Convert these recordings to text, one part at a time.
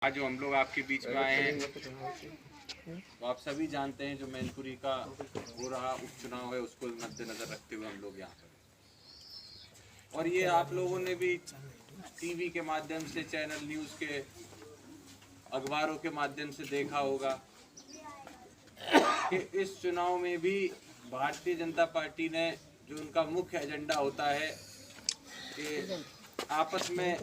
आज जो हम लोग आपके बीच में आए हैं तो आप सभी जानते हैं जो मैनपुरी का हो रहा उपचुनाव है उसको मद्देनजर रखते हुए हम लोग यहाँ पर और ये आप लोगों ने भी टीवी के माध्यम से चैनल न्यूज़ के अखबारों के माध्यम से देखा होगा कि इस चुनाव में भी भारतीय जनता पार्टी ने जो उनका मुख्य एजेंडा होता है कि आपस में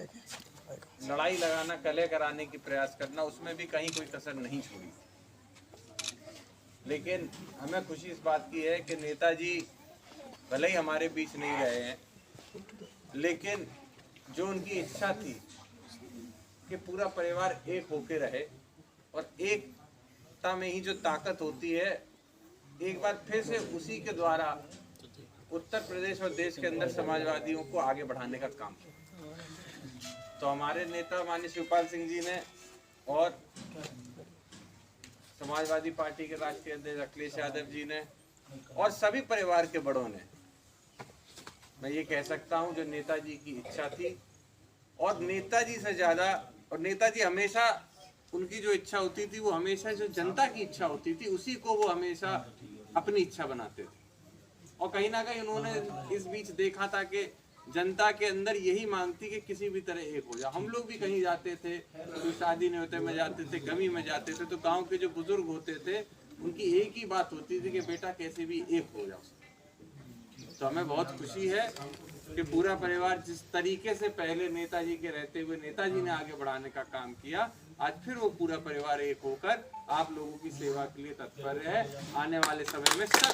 लड़ाई लगाना, कलह कराने की प्रयास करना, उसमें भी कहीं कोई कसर नहीं छोड़ी। लेकिन हमें खुशी इस बात की है कि नेताजी भले ही हमारे बीच नहीं रहे हैं, लेकिन जो उनकी इच्छा थी कि पूरा परिवार एक होके रहे और एकता में ही जो ताकत होती है, एक बार फिर से उसी के द्वारा उत्तर प्रदेश और देश के अंदर समाजवादियों को आगे बढ़ाने का काम किया। तो हमारे नेता माननीय शिवपाल सिंह जी ने और समाजवादी पार्टी के राष्ट्रीय अध्यक्ष अखिलेश यादव जी ने और सभी परिवार के बड़ों ने, मैं ये कह सकता हूं, जो नेताजी की इच्छा थी और नेताजी से ज्यादा, और नेताजी हमेशा उनकी जो इच्छा होती थी वो हमेशा जो जनता की इच्छा होती थी उसी को वो हमेशा अपनी इच्छा बनाते थे। और कहीं ना कहीं उन्होंने इस बीच देखा था कि जनता के अंदर यही मांग थी कि किसी भी तरह एक हो जाए। हम लोग भी कहीं जाते थे, कोई शादी नहीं होते में जाते थे, गमी में जाते थे, तो गांव के जो बुजुर्ग होते थे उनकी एक ही बात होती थी कि बेटा कैसे भी एक हो जाओ। तो हमें बहुत खुशी है कि पूरा परिवार जिस तरीके से पहले नेताजी के रहते हुए नेताजी ने आगे बढ़ाने का काम किया, आज फिर वो पूरा परिवार एक होकर आप लोगों की सेवा के लिए तत्पर है। आने वाले समय में सब,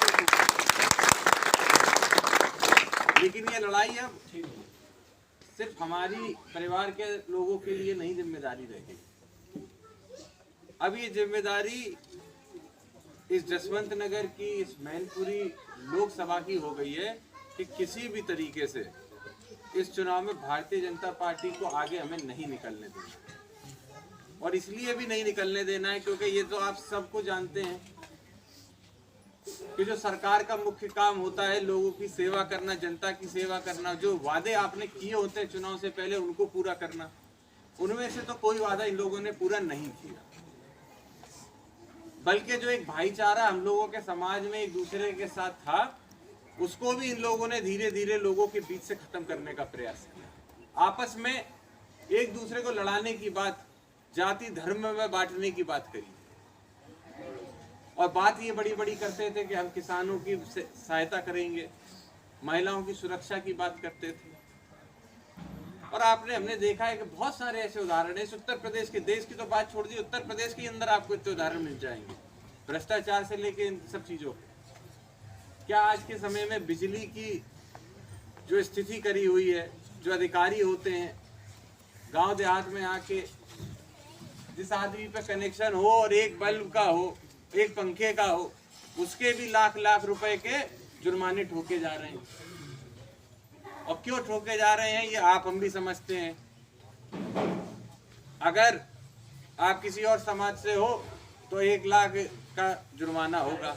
लेकिन ये लड़ाई अब सिर्फ हमारी परिवार के लोगों के लिए नहीं जिम्मेदारी रहेगी। अब ये जिम्मेदारी इस जसवंत नगर की, इस मैनपुरी लोकसभा की हो गई है कि किसी भी तरीके से इस चुनाव में भारतीय जनता पार्टी को आगे हमें नहीं निकलने देना। और इसलिए भी नहीं निकलने देना है क्योंकि ये तो आप सबको जानते हैं कि जो सरकार का मुख्य काम होता है लोगों की सेवा करना, जनता की सेवा करना, जो वादे आपने किए होते हैं चुनाव से पहले उनको पूरा करना, उनमें से तो कोई वादा इन लोगों ने पूरा नहीं किया। बल्कि जो एक भाईचारा हम लोगों के समाज में एक दूसरे के साथ था, उसको भी इन लोगों ने धीरे धीरे लोगों के बीच से खत्म करने का प्रयास किया। आपस में एक दूसरे को लड़ाने की बात, जाति धर्म में बांटने की बात करी और बात ये बड़ी बड़ी करते थे कि हम किसानों की सहायता करेंगे, महिलाओं की सुरक्षा की बात करते थे। और हमने देखा है कि बहुत सारे ऐसे उदाहरण हैं। उत्तर प्रदेश के, देश की तो बात छोड़ दी, उत्तर प्रदेश के अंदर आपको इतने उदाहरण मिल जाएंगे, भ्रष्टाचार से लेके इन सब चीजों के। क्या आज के समय में बिजली की जो स्थिति करी हुई है, जो अधिकारी होते हैं गांव देहात में आके, जिस आदमी पे कनेक्शन हो और एक बल्ब का हो, एक पंखे का हो, उसके भी लाख लाख रुपए के जुर्माने ठोके जा रहे हैं। और क्यों ठोके जा रहे हैं ये आप हम भी समझते हैं। अगर आप किसी और समाज से हो तो 1 लाख का जुर्माना होगा,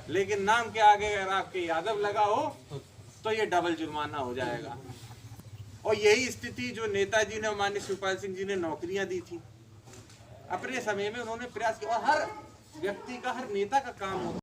लेकिन नाम के आगे अगर आपके यादव लगा हो तो ये डबल जुर्माना हो जाएगा। और यही स्थिति जो नेताजी ने, माननीय शिवपाल सिंह जी ने नौकरियां दी थी अपने समय में, उन्होंने प्रयास किया। और हर व्यक्ति का, हर नेता का काम होता है